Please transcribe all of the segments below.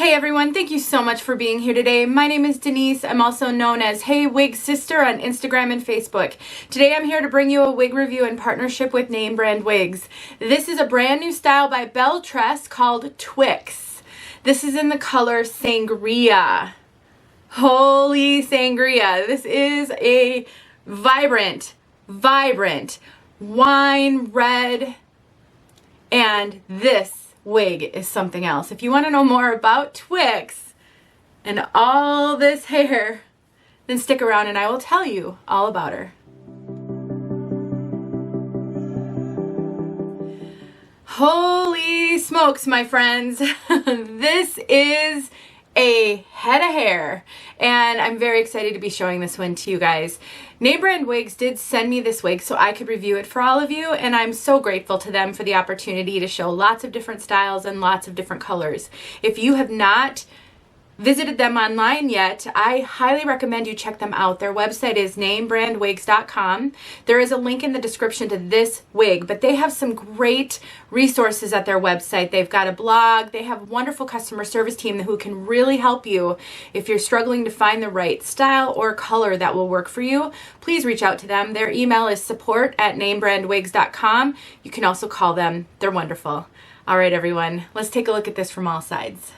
Hey everyone, thank you so much for being here today. My name is Denise. I'm also known as heywigsister on Instagram and Facebook. Today I'm here to bring you a wig review in partnership with Name Brand Wigs. This is a brand new style by Belle Tress called TWIX. This is in the color Sangria. Holy Sangria. This is a vibrant wine red, and this wig is something else. If you want to know more about TWIX and all this hair, then stick around and I will tell you all about her. Holy smokes, my friends. This is a head of hair, and I'm very excited to be showing this one to you guys. Name Brand Wigs did send me this wig so I could review it for all of you, and I'm so grateful to them for the opportunity to show lots of different styles and lots of different colors. If you have not visited them online yet, I highly recommend you check them out. Their website is namebrandwigs.com. There is a link in the description to this wig, but they have some great resources at their website. They've got a blog. They have a wonderful customer service team who can really help you if you're struggling to find the right style or color that will work for you. Please reach out to them. Their email is support@namebrandwigs.com. You can also call them. They're wonderful. All right, everyone, let's take a look at this from all sides.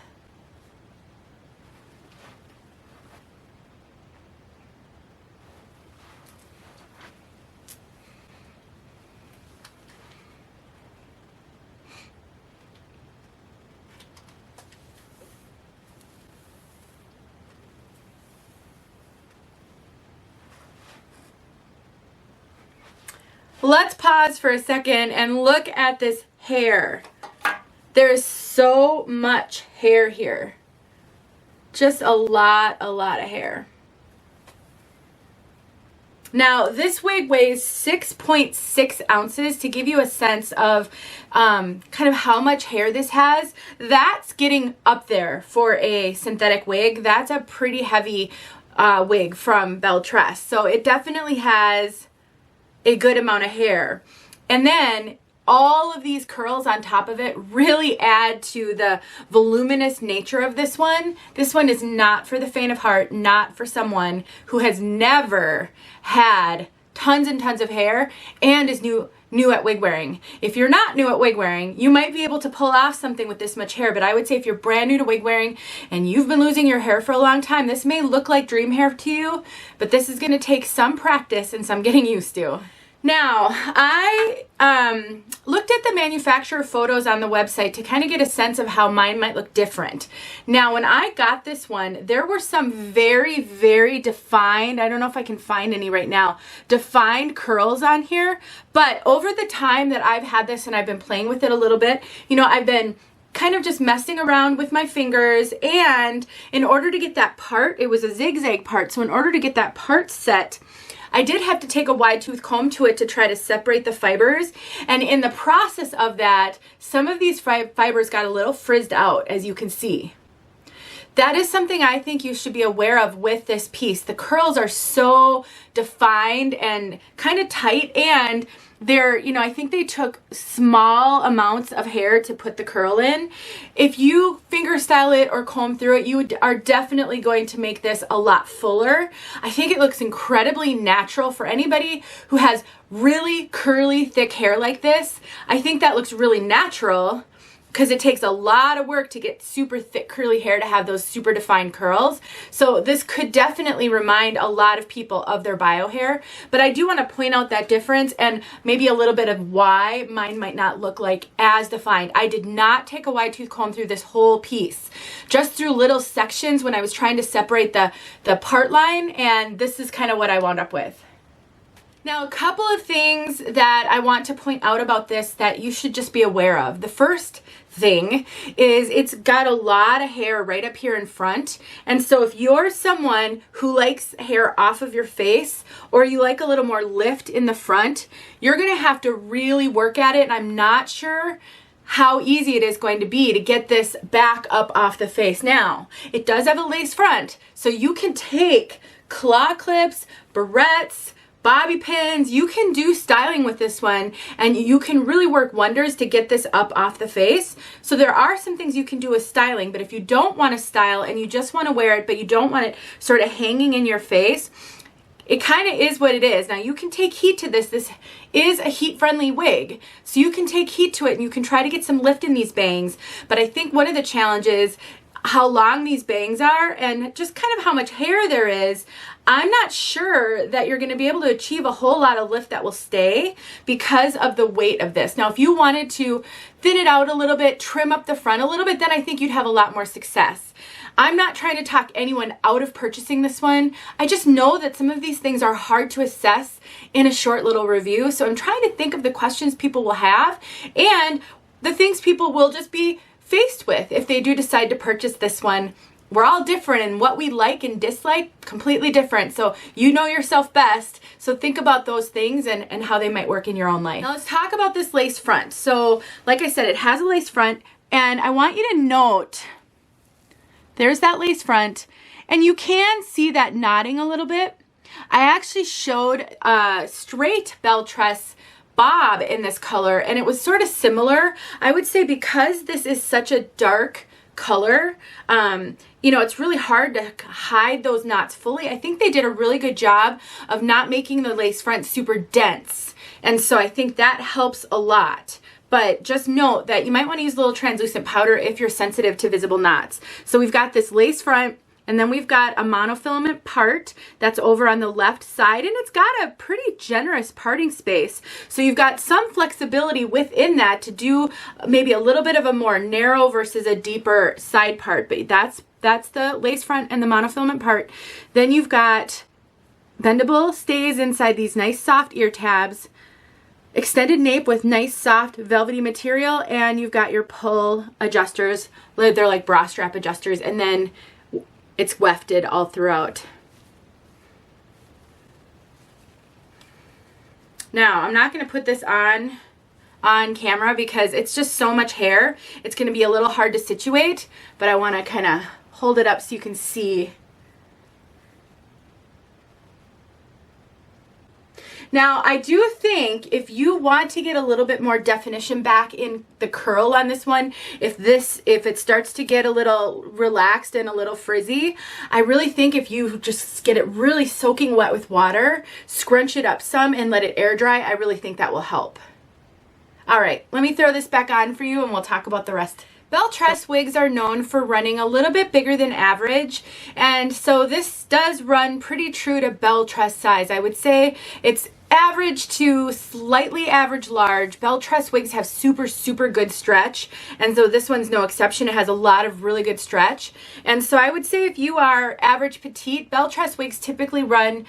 Let's pause for a second and look at this hair. There is so much hair here. Just a lot of hair. Now, this wig weighs 6.6 ounces to give you a sense of kind of how much hair this has. That's getting up there for a synthetic wig. That's a pretty heavy wig from Belle Tress. So it definitely has a good amount of hair. And then all of these curls on top of it really add to the voluminous nature of this one. This one is not for the faint of heart, not for someone who has never had tons and tons of hair and is new at wig wearing. If you're not new at wig wearing, you might be able to pull off something with this much hair, but I would say if you're brand new to wig wearing and you've been losing your hair for a long time, this may look like dream hair to you, but this is gonna take some practice and some getting used to. Now, I looked at the manufacturer photos on the website to kind of get a sense of how mine might look different. Now, when I got this one, there were some very defined, I don't know if I can find any right now, defined curls on here. But over the time that I've had this and I've been playing with it a little bit, you know, I've been kind of just messing around with my fingers, and in order to get that part, it was a zigzag part, so in order to get that part set, I did have to take a wide tooth comb to it to try to separate the fibers, and in the process of that, some of these fibers got a little frizzed out, as you can see. That is something I think you should be aware of with this piece. The curls are so defined and kind of tight, and they're, you know, I think they took small amounts of hair to put the curl in. If you finger style it or comb through it, you are definitely going to make this a lot fuller. I think it looks incredibly natural for anybody who has really curly, thick hair like this. I think that looks really natural, because it takes a lot of work to get super thick curly hair to have those super defined curls. So this could definitely remind a lot of people of their bio hair. But I do want to point out that difference and maybe a little bit of why mine might not look like as defined. I did not take a wide tooth comb through this whole piece, just through little sections when I was trying to separate the part line, and this is kind of what I wound up with. Now, a couple of things that I want to point out about this that you should just be aware of. The first thing is it's got a lot of hair right up here in front, and so if you're someone who likes hair off of your face, or you like a little more lift in the front, you're gonna have to really work at it, and I'm not sure how easy it is going to be to get this back up off the face. Now, it does have a lace front, so you can take claw clips, barrettes, bobby pins. You can do styling with this one, and you can really work wonders to get this up off the face. So there are some things you can do with styling, but if you don't want to style and you just want to wear it, but you don't want it sort of hanging in your face, it kind of is what it is. Now you can take heat to this. This is a heat-friendly wig, so you can take heat to it and you can try to get some lift in these bangs. But I think one of the challenges, how long these bangs are and just kind of how much hair there is. I'm not sure that you're going to be able to achieve a whole lot of lift that will stay because of the weight of this. Now, if you wanted to thin it out a little bit, trim up the front a little bit, then I think you'd have a lot more success. I'm not trying to talk anyone out of purchasing this one. I just know that some of these things are hard to assess in a short little review. So I'm trying to think of the questions people will have and the things people will just be faced with if they do decide to purchase this one. We're all different, and what we like and dislike, completely different. So you know yourself best. So think about those things and how they might work in your own life. Now let's talk about this lace front. So like I said, it has a lace front, and I want you to note, there's that lace front, and you can see that knotting a little bit. I actually showed a straight Belle Tress bob in this color, and it was sort of similar. I would say because this is such a dark color, you know, it's really hard to hide those knots fully. I think they did a really good job of not making the lace front super dense, and so I think that helps a lot. But just note that you might want to use a little translucent powder if you're sensitive to visible knots. So we've got this lace front, and then we've got a monofilament part that's over on the left side, and it's got a pretty generous parting space. So you've got some flexibility within that to do maybe a little bit of a more narrow versus a deeper side part. But that's the lace front and the monofilament part. Then you've got bendable stays inside these nice soft ear tabs, extended nape with nice soft velvety material, and you've got your pull adjusters. They're like bra strap adjusters, and then it's wefted all throughout. Now, I'm not going to put this on camera because it's just so much hair. It's going to be a little hard to situate, but I want to kind of hold it up so you can see. Now, I do think if you want to get a little bit more definition back in the curl on this one, if it starts to get a little relaxed and a little frizzy, I really think if you just get it really soaking wet with water, scrunch it up some and let it air dry, I really think that will help. All right, let me throw this back on for you and we'll talk about the rest. Belle Tress wigs are known for running a little bit bigger than average, and so this does run pretty true to Belle Tress size. I would say it's average to slightly average large. Belle Tress wigs have super, super good stretch, and so this one's no exception. It has a lot of really good stretch, and so I would say if you are average petite, Belle Tress wigs typically run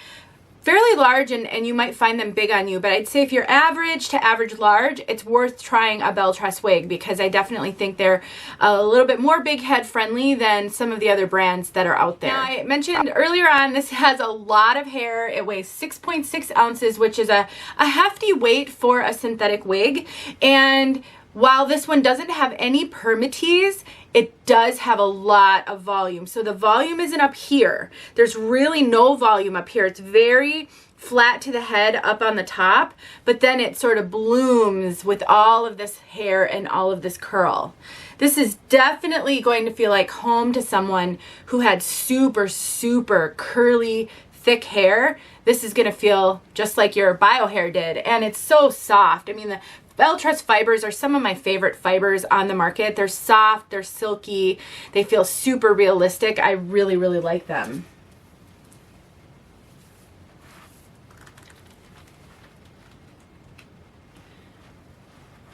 fairly large, and you might find them big on you, but I'd say if you're average to average large, it's worth trying a Belle Tress wig because I definitely think they're a little bit more big head friendly than some of the other brands that are out there. Now, I mentioned earlier on, this has a lot of hair. It weighs 6.6 ounces, which is a hefty weight for a synthetic wig, and while this one doesn't have any permatease, it does have a lot of volume. So the volume isn't up here. There's really no volume up here. It's very flat to the head up on the top, but then it sort of blooms with all of this hair and all of this curl. This is definitely going to feel like home to someone who had super, super curly, thick hair. This is going to feel just like your bio hair did, and it's so soft. I mean, the Belle Tress fibers are some of my favorite fibers on the market. They're soft, they're silky, they feel super realistic. I really, really like them.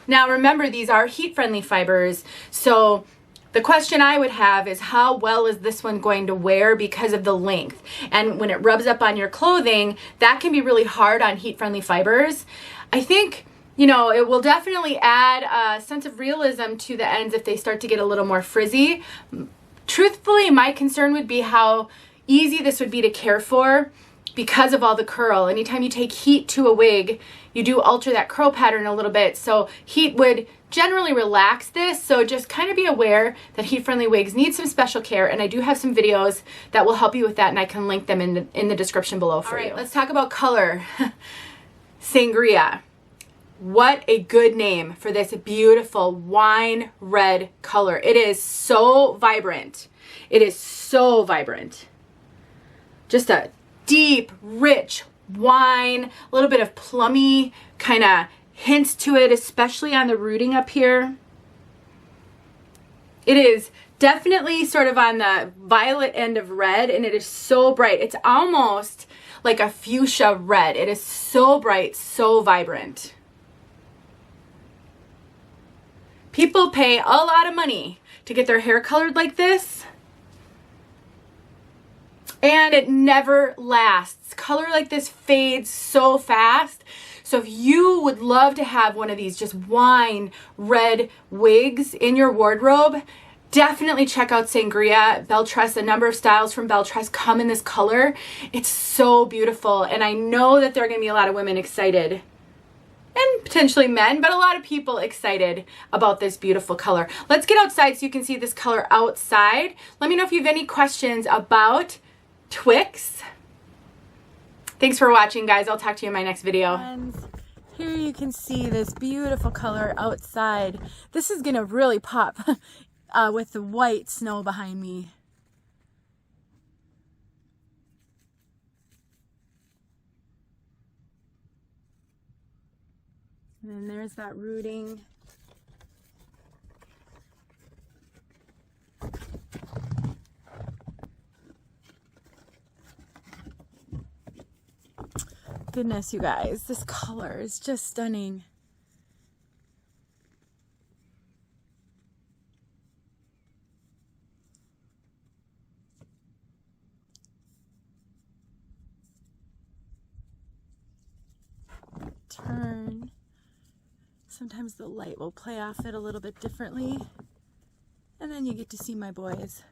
Now remember, these are heat-friendly fibers, so the question I would have is how well is this one going to wear because of the length? And when it rubs up on your clothing, that can be really hard on heat-friendly fibers. I think, you know, it will definitely add a sense of realism to the ends if they start to get a little more frizzy. Truthfully, my concern would be how easy this would be to care for. because of all the curl. Anytime you take heat to a wig, you do alter that curl pattern a little bit. So heat would generally relax this. So just kind of be aware that heat-friendly wigs need some special care. And I do have some videos that will help you with that, and I can link them in the description below for you. All right, let's talk about color. Sangria. What a good name for this beautiful wine red color. It is so vibrant. It is so vibrant. Just a deep, rich wine, a little bit of plummy kind of hints to it, especially on the rooting up here. It is definitely sort of on the violet end of red, and it is so bright. It's almost like a fuchsia red. It is so bright, so vibrant. People pay a lot of money to get their hair colored like this, and it never lasts. Color like this fades so fast. So if you would love to have one of these just wine red wigs in your wardrobe, definitely check out Sangria. Belle Tress, a number of styles from Belle Tress come in this color. It's so beautiful, and I know that there are going to be a lot of women excited, and potentially men, but a lot of people excited about this beautiful color. Let's get outside so you can see this color outside. Let me know if you have any questions about TWIX. Thanks for watching, guys. I'll talk to you in my next video. Friends, here you can see this beautiful color outside. This is gonna really pop with the white snow behind me. And there's that rooting. Goodness, you guys, this color is just stunning. Turn. Sometimes the light will play off it a little bit differently, and then you get to see my boys.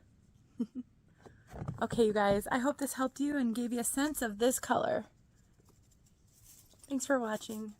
Okay, you guys, I hope this helped you and gave you a sense of this color. Thanks for watching.